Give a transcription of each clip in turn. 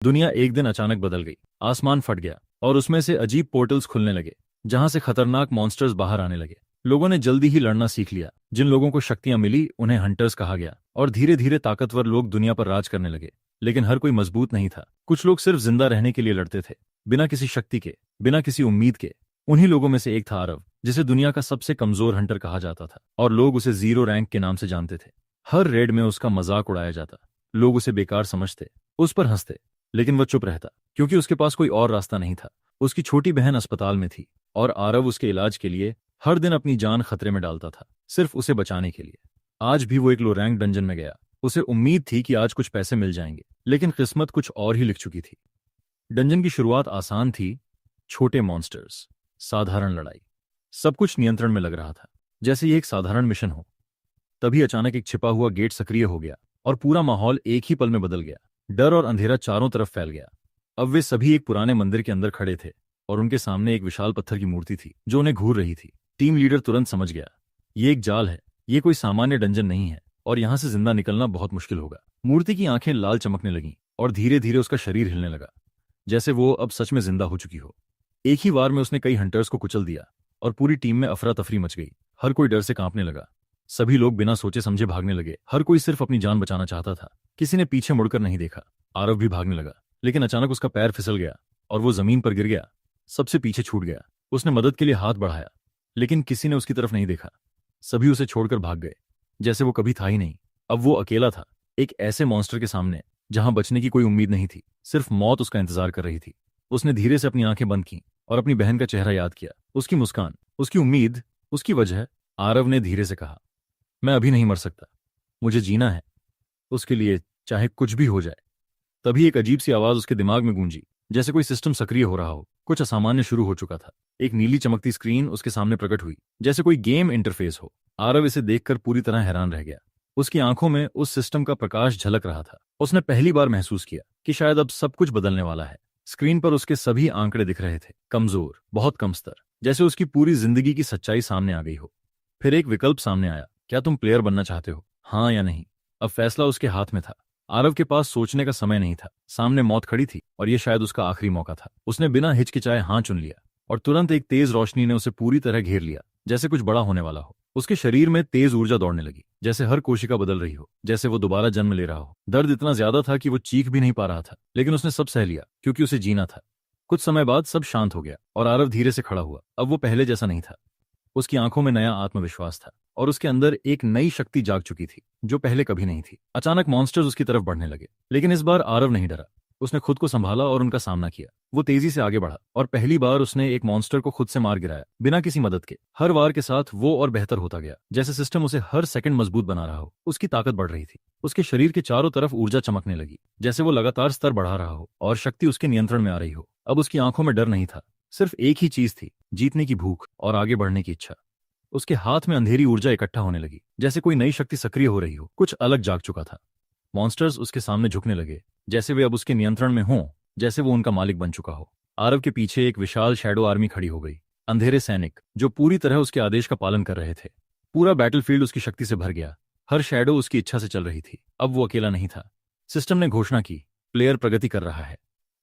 दुनिया एक दिन अचानक बदल गई। आसमान फट गया और उसमें से अजीब पोर्टल्स खुलने लगे, जहां से खतरनाक मॉन्स्टर्स बाहर आने लगे। लोगों ने जल्दी ही लड़ना सीख लिया। जिन लोगों को शक्तियां मिली उन्हें हंटर्स कहा गया, और धीरे धीरे ताकतवर लोग दुनिया पर राज करने लगे। लेकिन हर कोई मजबूत नहीं था। कुछ लोग सिर्फ जिंदा रहने के लिए लड़ते थे, बिना किसी शक्ति के, बिना किसी उम्मीद के। उन्हीं लोगों में से एक था आरव, जिसे दुनिया का सबसे कमजोर हंटर कहा जाता था, और लोग उसे जीरो रैंक के नाम से जानते थे। हर रेड में उसका मजाक उड़ाया जाता। लोग उसे बेकार समझते, उस पर हंसते, लेकिन वह चुप रहता, क्योंकि उसके पास कोई और रास्ता नहीं था। उसकी छोटी बहन अस्पताल में थी, और आरव उसके इलाज के लिए हर दिन अपनी जान खतरे में डालता था, सिर्फ उसे बचाने के लिए। आज भी वो एक लो रैंक डंजन में गया। उसे उम्मीद थी कि आज कुछ पैसे मिल जाएंगे, लेकिन किस्मत कुछ और ही लिख चुकी थी। डंजन की शुरुआत आसान थी। छोटे मॉन्स्टर्स, साधारण लड़ाई, सब कुछ नियंत्रण में लग रहा था, जैसे ये एक साधारण मिशन हो। तभी अचानक एक छिपा हुआ गेट सक्रिय हो गया, और पूरा माहौल एक ही पल में बदल गया। डर और अंधेरा चारों तरफ फैल गया। अब वे सभी एक पुराने मंदिर के अंदर खड़े थे, और उनके सामने एक विशाल पत्थर की मूर्ति थी जो उन्हें घूर रही थी। टीम लीडर तुरंत समझ गया, ये एक जाल है, ये कोई सामान्य डंजन नहीं है, और यहां से जिंदा निकलना बहुत मुश्किल होगा। मूर्ति की आंखें लाल चमकने लगीं, और धीरे धीरे उसका शरीर हिलने लगा, जैसे वो अब सच में जिंदा हो चुकी हो। एक ही वार में उसने कई हंटर्स को कुचल दिया, और पूरी टीम में अफरा तफरी मच गई। हर कोई डर से कांपने लगा। सभी लोग बिना सोचे समझे भागने लगे। हर कोई सिर्फ अपनी जान बचाना चाहता था। किसी ने पीछे मुड़कर नहीं देखा। आरव भी भागने लगा, लेकिन अचानक उसका पैर फिसल गया, और वो जमीन पर गिर गया। सबसे पीछे छूट गया। उसने मदद के लिए हाथ बढ़ाया, लेकिन किसी ने उसकी तरफ नहीं देखा। सभी उसे छोड़कर भाग गए, जैसे वो कभी था ही नहीं। अब वो अकेला था, एक ऐसे मॉन्स्टर के सामने जहां बचने की कोई उम्मीद नहीं थी, सिर्फ मौत उसका इंतजार कर रही थी। उसने धीरे से अपनी आंखें बंद की और अपनी बहन का चेहरा याद किया, उसकी मुस्कान, उसकी उम्मीद, उसकी वजह। आरव ने धीरे से कहा, मैं अभी नहीं मर सकता, मुझे जीना है, उसके लिए चाहे कुछ भी हो जाए। तभी एक अजीब सी आवाज उसके दिमाग में गूंजी, जैसे कोई सिस्टम सक्रिय हो रहा हो। कुछ असामान्य शुरू हो चुका था। एक नीली चमकती स्क्रीन उसके सामने प्रकट हुई, जैसे कोई गेम इंटरफेस हो। आरव इसे देखकर पूरी तरह हैरान रह गया। उसकी आंखों में उस सिस्टम का प्रकाश झलक रहा था। उसने पहली बार महसूस किया कि शायद अब सब कुछ बदलने वाला है। स्क्रीन पर उसके सभी आंकड़े दिख रहे थे, कमजोर, बहुत कम स्तर, जैसे उसकी पूरी जिंदगी की सच्चाई सामने आ गई हो। फिर एक विकल्प सामने आया, क्या तुम प्लेयर बनना चाहते हो, हाँ या नहीं। अब फैसला उसके हाथ में था। आरव के पास सोचने का समय नहीं था। सामने मौत खड़ी थी, और यह शायद उसका आखिरी मौका था। उसने बिना हिचकिचाए हाँ चुन लिया, और तुरंत एक तेज रोशनी ने उसे पूरी तरह घेर लिया, जैसे कुछ बड़ा होने वाला हो। उसके शरीर में तेज ऊर्जा दौड़ने लगी, जैसे हर कोशिका बदल रही हो, जैसे वो दोबारा जन्म ले रहा हो। दर्द इतना ज्यादा था कि वो चीख भी नहीं पा रहा था, लेकिन उसने सब सह लिया, क्योंकि उसे जीना था। कुछ समय बाद सब शांत हो गया, और आरव धीरे से खड़ा हुआ। अब वो पहले जैसा नहीं था। उसकी आंखों में नया आत्मविश्वास था, और उसके अंदर एक नई शक्ति जाग चुकी थी, जो पहले कभी नहीं थी। अचानक मॉन्स्टर्स उसकी तरफ बढ़ने लगे, लेकिन इस बार आरव नहीं डरा। उसने खुद को संभाला और उनका सामना किया। वो तेजी से आगे बढ़ा, और पहली बार उसने एक मॉन्स्टर को खुद से मार गिराया, बिना किसी मदद के। हर वार के साथ वो और बेहतर होता गया, जैसे सिस्टम उसे हर सेकंड मजबूत बना रहा हो। उसकी ताकत बढ़ रही थी। उसके शरीर के चारों तरफ ऊर्जा चमकने लगी, जैसे वो लगातार स्तर बढ़ा रहा हो, और शक्ति उसके नियंत्रण में आ रही हो। अब उसकी आंखों में डर नहीं था, सिर्फ एक ही चीज थी, जीतने की भूख और आगे बढ़ने की इच्छा। उसके हाथ में अंधेरी ऊर्जा इकट्ठा होने लगी, जैसे कोई नई शक्ति सक्रिय हो रही हो। कुछ अलग जाग चुका था। मॉन्स्टर्स उसके सामने झुकने लगे, जैसे वे अब उसके नियंत्रण में हों, जैसे वो उनका मालिक बन चुका हो। आरव के पीछे एक विशाल शैडो आर्मी खड़ी हो गई, अंधेरे सैनिक जो पूरी तरह उसके आदेश का पालन कर रहे थे। पूरा बैटलफील्ड उसकी शक्ति से भर गया। हर शैडो उसकी इच्छा से चल रही थी। अब वो अकेला नहीं था। सिस्टम ने घोषणा की, प्लेयर प्रगति कर रहा है,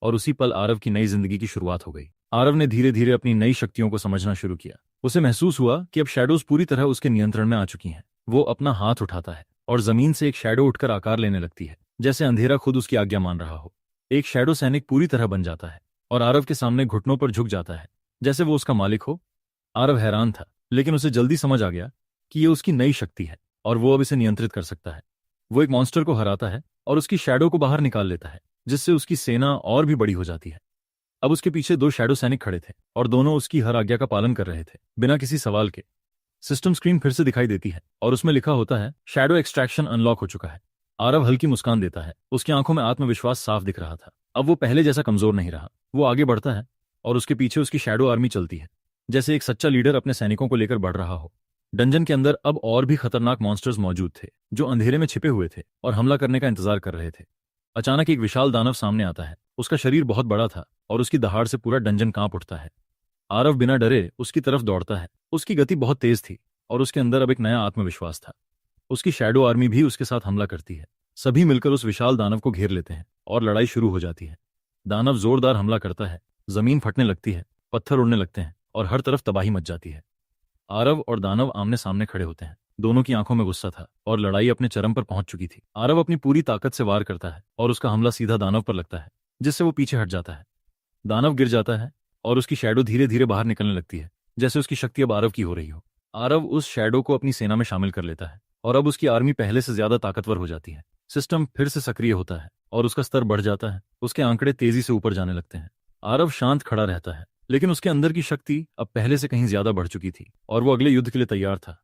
और उसी पल आरव की नई जिंदगी की शुरुआत हो गई। आरव ने धीरे धीरे अपनी नई शक्तियों को समझना शुरू किया। उसे महसूस हुआ कि अब शैडोज पूरी तरह उसके नियंत्रण में आ चुकी हैं। वो अपना हाथ उठाता है, और जमीन से एक शैडो उठकर आकार लेने लगती है, जैसे अंधेरा खुद उसकी आज्ञा मान रहा हो। एक शैडो सैनिक पूरी तरह बन जाता है, और आरव के सामने घुटनों पर झुक जाता है, जैसे वो उसका मालिक हो। आरव हैरान था, लेकिन उसे जल्दी समझ आ गया कि ये उसकी नई शक्ति है, और वो अब इसे नियंत्रित कर सकता है। वो एक मॉन्स्टर को हराता है, और उसकी शैडो को बाहर निकाल लेता है, जिससे उसकी सेना और भी बड़ी हो जाती है। अब उसके पीछे दो शैडो सैनिक खड़े थे, और दोनों उसकी हर आज्ञा का पालन कर रहे थे, बिना किसी सवाल के। सिस्टम स्क्रीन फिर से दिखाई देती है, और उसमें लिखा होता है, शैडो एक्सट्रैक्शन अनलॉक हो चुका है। आरव हल्की मुस्कान देता है। उसकी आंखों में आत्मविश्वास साफ दिख रहा था। अब वो पहले जैसा कमजोर नहीं रहा। वो आगे बढ़ता है, और उसके पीछे उसकी शैडो आर्मी चलती है, जैसे एक सच्चा लीडर अपने सैनिकों को लेकर बढ़ रहा हो। डंजन के अंदर अब और भी खतरनाक मॉन्स्टर्स मौजूद थे, जो अंधेरे में छिपे हुए थे और हमला करने का इंतजार कर रहे थे। अचानक एक विशाल दानव सामने आता है। उसका शरीर बहुत बड़ा था, और उसकी दहाड़ से पूरा डंजन कांप उठता है। आरव बिना डरे उसकी तरफ दौड़ता है। उसकी गति बहुत तेज थी, और उसके अंदर अब एक नया आत्मविश्वास था। उसकी शैडो आर्मी भी उसके साथ हमला करती है। सभी मिलकर उस विशाल दानव को घेर लेते हैं, और लड़ाई शुरू हो जाती है। दानव जोरदार हमला करता है, जमीन फटने लगती है, पत्थर उड़ने लगते हैं और हर तरफ तबाही मच जाती है। आरव और दानव आमने सामने खड़े होते हैं। दोनों की आंखों में गुस्सा था और लड़ाई अपने चरम पर पहुंच चुकी थी। आरव अपनी पूरी ताकत से वार करता है और उसका हमला सीधा दानव पर लगता है, जिससे वो पीछे हट जाता है। दानव गिर जाता है और उसकी शैडो धीरे धीरे बाहर निकलने लगती है, जैसे उसकी शक्ति अब आरव की हो रही हो। आरव उस शैडो को अपनी सेना में शामिल कर लेता है और अब उसकी आर्मी पहले से ज्यादा ताकतवर हो जाती है। सिस्टम फिर से सक्रिय होता है और उसका स्तर बढ़ जाता है। उसके आंकड़े तेजी से ऊपर जाने लगते हैं। आरव शांत खड़ा रहता है, लेकिन उसके अंदर की शक्ति अब पहले से कहीं ज्यादा बढ़ चुकी थी और वो अगले युद्ध के लिए तैयार था।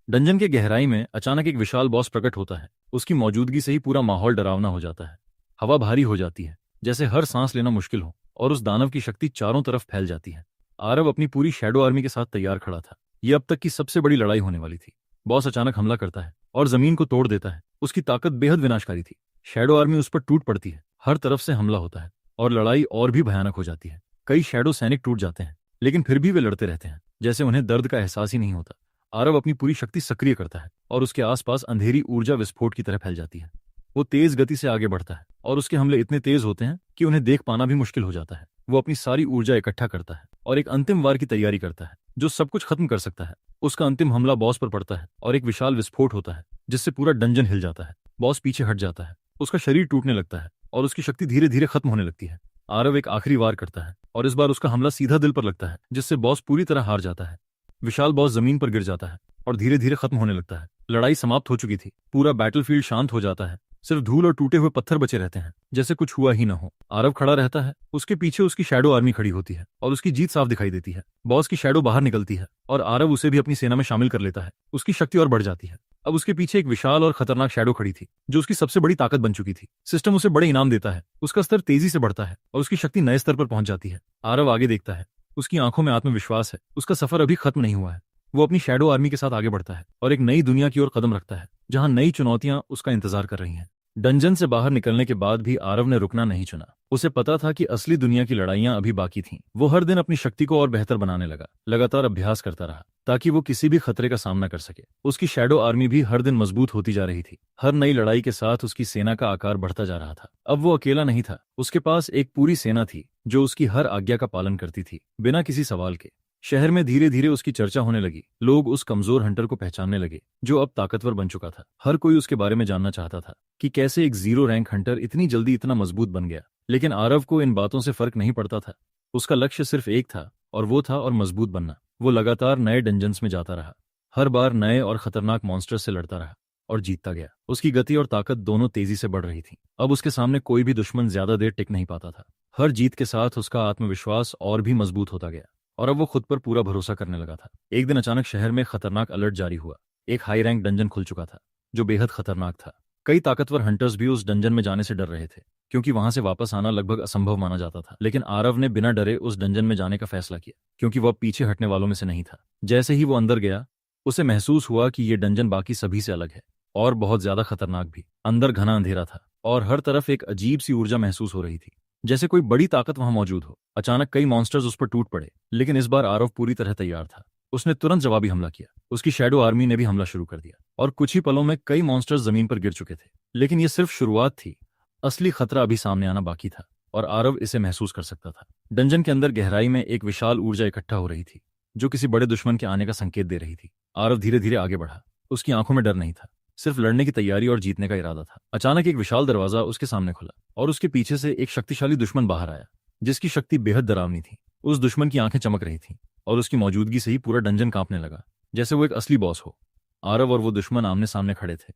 डंजन के गहराई में अचानक एक विशाल बॉस प्रकट होता है। उसकी मौजूदगी से ही पूरा माहौल डरावना हो जाता है। हवा भारी हो जाती है, जैसे हर सांस लेना मुश्किल हो, और उस दानव की शक्ति चारों तरफ फैल जाती है। आरव अपनी पूरी शैडो आर्मी के साथ तैयार खड़ा था। यह अब तक की सबसे बड़ी लड़ाई होने वाली थी। बॉस अचानक हमला करता है और जमीन को तोड़ देता है। उसकी ताकत बेहद विनाशकारी थी। शैडो आर्मी उस पर टूट पड़ती है। हर तरफ से हमला होता है और लड़ाई और भी भयानक हो जाती है। कई शैडो सैनिक टूट जाते हैं, लेकिन फिर भी वे लड़ते रहते हैं, जैसे उन्हें दर्द का एहसास ही नहीं होता। आरव अपनी पूरी शक्ति सक्रिय करता है और उसके आसपास अंधेरी ऊर्जा विस्फोट की तरह फैल जाती है। वो तेज गति से आगे बढ़ता है और उसके हमले इतने तेज होते हैं कि उन्हें देख पाना भी मुश्किल हो जाता है। वो अपनी सारी ऊर्जा इकट्ठा करता है और एक अंतिम वार की तैयारी करता है, जो सब कुछ खत्म कर सकता है। उसका अंतिम हमला बॉस पर पड़ता है और एक विशाल विस्फोट होता है, जिससे पूरा डंजन हिल जाता है। बॉस पीछे हट जाता है, उसका शरीर टूटने लगता है और उसकी शक्ति धीरे धीरे खत्म होने लगती है। आरव एक आखिरी वार करता है और इस बार उसका हमला सीधा दिल पर लगता है, जिससे बॉस पूरी तरह हार जाता है। विशाल बॉस जमीन पर गिर जाता है और धीरे धीरे खत्म होने लगता है। लड़ाई समाप्त हो चुकी थी। पूरा बैटलफील्ड शांत हो जाता है। सिर्फ धूल और टूटे हुए पत्थर बचे रहते हैं, जैसे कुछ हुआ ही न हो। आरव खड़ा रहता है, उसके पीछे उसकी शैडो आर्मी खड़ी होती है और उसकी जीत साफ दिखाई देती है। बॉस की शैडो बाहर निकलती है और आरव उसे भी अपनी सेना में शामिल कर लेता है। उसकी शक्ति और बढ़ जाती है। अब उसके पीछे एक विशाल और खतरनाक शैडो खड़ी थी, जो उसकी सबसे बड़ी ताकत बन चुकी थी। सिस्टम उसे बड़े इनाम देता है। उसका स्तर तेजी से बढ़ता है और उसकी शक्ति नए स्तर पर पहुंच जाती है। आरव आगे देखता है। उसकी आंखों में आत्मविश्वास है। उसका सफर अभी खत्म नहीं हुआ है। वो अपनी शैडो आर्मी के साथ आगे बढ़ता है और एक नई दुनिया की ओर कदम रखता है, जहां नई चुनौतियां उसका इंतजार कर रही हैं। डंजन से बाहर निकलने के बाद भी आरव ने रुकना नहीं चुना। उसे पता था कि असली दुनिया की लड़ाइयां अभी बाकी थीं। वो हर दिन अपनी शक्ति को और बेहतर बनाने लगा, लगातार अभ्यास करता रहा ताकि वो किसी भी खतरे का सामना कर सके। उसकी शैडो आर्मी भी हर दिन मजबूत होती जा रही थी। हर नई लड़ाई के साथ उसकी सेना का आकार बढ़ता जा रहा था। अब वो अकेला नहीं था। उसके पास एक पूरी सेना थी, जो उसकी हर आज्ञा का पालन करती थी, बिना किसी सवाल के। शहर में धीरे धीरे उसकी चर्चा होने लगी। लोग उस कमजोर हंटर को पहचानने लगे, जो अब ताकतवर बन चुका था। हर कोई उसके बारे में जानना चाहता था कि कैसे एक जीरो रैंक हंटर इतनी जल्दी इतना मजबूत बन गया। लेकिन आरव को इन बातों से फर्क नहीं पड़ता था। उसका लक्ष्य सिर्फ एक था, और वो था और मजबूत बनना। वो लगातार नए डंजन्स में जाता रहा, हर बार नए और खतरनाक मॉन्स्टर से लड़ता रहा और जीतता गया। उसकी गति और ताकत दोनों तेजी से बढ़ रही थी। अब उसके सामने कोई भी दुश्मन ज्यादा देर टिक नहीं पाता था। हर जीत के साथ उसका आत्मविश्वास और भी मजबूत होता गया और अब वो खुद पर पूरा भरोसा करने लगा था। एक दिन अचानक शहर में खतरनाक अलर्ट जारी हुआ। एक हाई रैंक डंजन खुल चुका था, जो बेहद खतरनाक था। कई ताकतवर हंटर्स भी उस डंजन में जाने से डर रहे थे, क्योंकि वहां से वापस आना लगभग असंभव माना जाता था। लेकिन आरव ने बिना डरे उस डंजन में जाने का फैसला किया, क्योंकि वह पीछे हटने वालों में से नहीं था। जैसे ही वो अंदर गया, उसे महसूस हुआ कि ये डंजन बाकी सभी से अलग है और बहुत ज्यादा खतरनाक भी। अंदर घना अंधेरा था और हर तरफ एक अजीब सी ऊर्जा महसूस हो रही थी, जैसे कोई बड़ी ताकत वहां मौजूद हो। अचानक कई मॉन्स्टर्स उस पर टूट पड़े, लेकिन इस बार आरव पूरी तरह तैयार था। उसने तुरंत जवाबी हमला किया। उसकी शैडो आर्मी ने भी हमला शुरू कर दिया और कुछ ही पलों में कई मॉन्स्टर्स जमीन पर गिर चुके थे। लेकिन यह सिर्फ शुरुआत थी। असली खतरा अभी सामने आना बाकी था और आरव इसे महसूस कर सकता था। डंजन के अंदर गहराई में एक विशाल ऊर्जा इकट्ठा हो रही थी, जो किसी बड़े दुश्मन के आने का संकेत दे रही थी। आरव धीरे धीरे आगे बढ़ा। उसकी आंखों में डर नहीं था, सिर्फ लड़ने की तैयारी और जीतने का इरादा था। अचानक एक विशाल दरवाजा उसके सामने खुला और उसके पीछे से एक शक्तिशाली दुश्मन बाहर आया, जिसकी शक्ति बेहद डरावनी थी। उस दुश्मन की आंखें चमक रही थीं और उसकी मौजूदगी से ही पूरा डंजन कांपने लगा, जैसे वो एक असली बॉस हो। आरव और वो दुश्मन आमने सामने खड़े थे।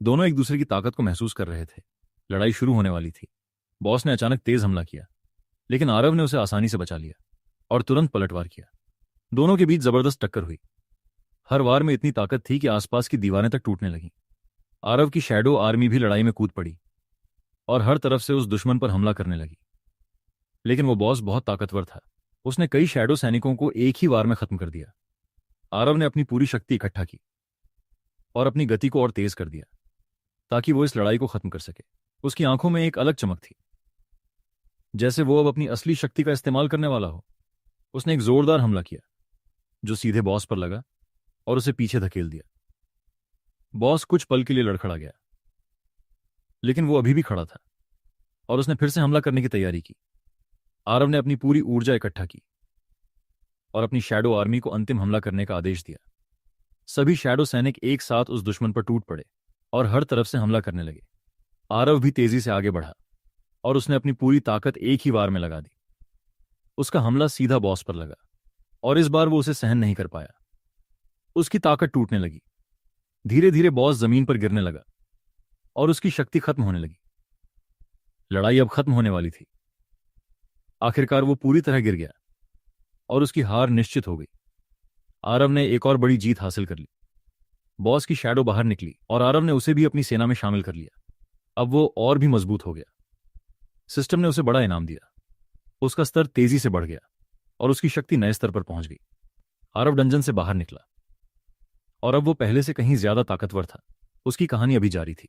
दोनों एक दूसरे की ताकत को महसूस कर रहे थे। लड़ाई शुरू होने वाली थी। बॉस ने अचानक तेज हमला किया, लेकिन आरव ने उसे आसानी से बचा लिया और तुरंत पलटवार किया। दोनों के बीच जबरदस्त टक्कर हुई। हर वार में इतनी ताकत थी कि आसपास की दीवारें तक टूटने लगीं। आरव की शैडो आर्मी भी लड़ाई में कूद पड़ी और हर तरफ से उस दुश्मन पर हमला करने लगी। लेकिन वो बॉस बहुत ताकतवर था। उसने कई शैडो सैनिकों को एक ही वार में खत्म कर दिया। आरव ने अपनी पूरी शक्ति इकट्ठा की और अपनी गति को और तेज कर दिया, ताकि वो इस लड़ाई को खत्म कर सके। उसकी आंखों में एक अलग चमक थी, जैसे वो अब अपनी असली शक्ति का इस्तेमाल करने वाला हो। उसने एक जोरदार हमला किया, जो सीधे बॉस पर लगा और उसे पीछे धकेल दिया। बॉस कुछ पल के लिए लड़खड़ा गया, लेकिन वो अभी भी खड़ा था और उसने फिर से हमला करने की तैयारी की। आरव ने अपनी पूरी ऊर्जा इकट्ठा की और अपनी शैडो आर्मी को अंतिम हमला करने का आदेश दिया। सभी शैडो सैनिक एक साथ उस दुश्मन पर टूट पड़े और हर तरफ से हमला करने लगे। आरव भी तेजी से आगे बढ़ा और उसने अपनी पूरी ताकत एक ही वार में लगा दी। उसका हमला सीधा बॉस पर लगा और इस बार वो उसे सहन नहीं कर पाया। उसकी ताकत टूटने लगी। धीरे धीरे बॉस जमीन पर गिरने लगा और उसकी शक्ति खत्म होने लगी। लड़ाई अब खत्म होने वाली थी। आखिरकार वो पूरी तरह गिर गया और उसकी हार निश्चित हो गई। आरव ने एक और बड़ी जीत हासिल कर ली। बॉस की शैडो बाहर निकली और आरव ने उसे भी अपनी सेना में शामिल कर लिया। अब वो और भी मजबूत हो गया। सिस्टम ने उसे बड़ा इनाम दिया। उसका स्तर तेजी से बढ़ गया और उसकी शक्ति नए स्तर पर पहुंच गई। आरव डंजन से बाहर निकला और अब वो पहले से कहीं ज्यादा ताकतवर था। उसकी कहानी अभी जारी थी।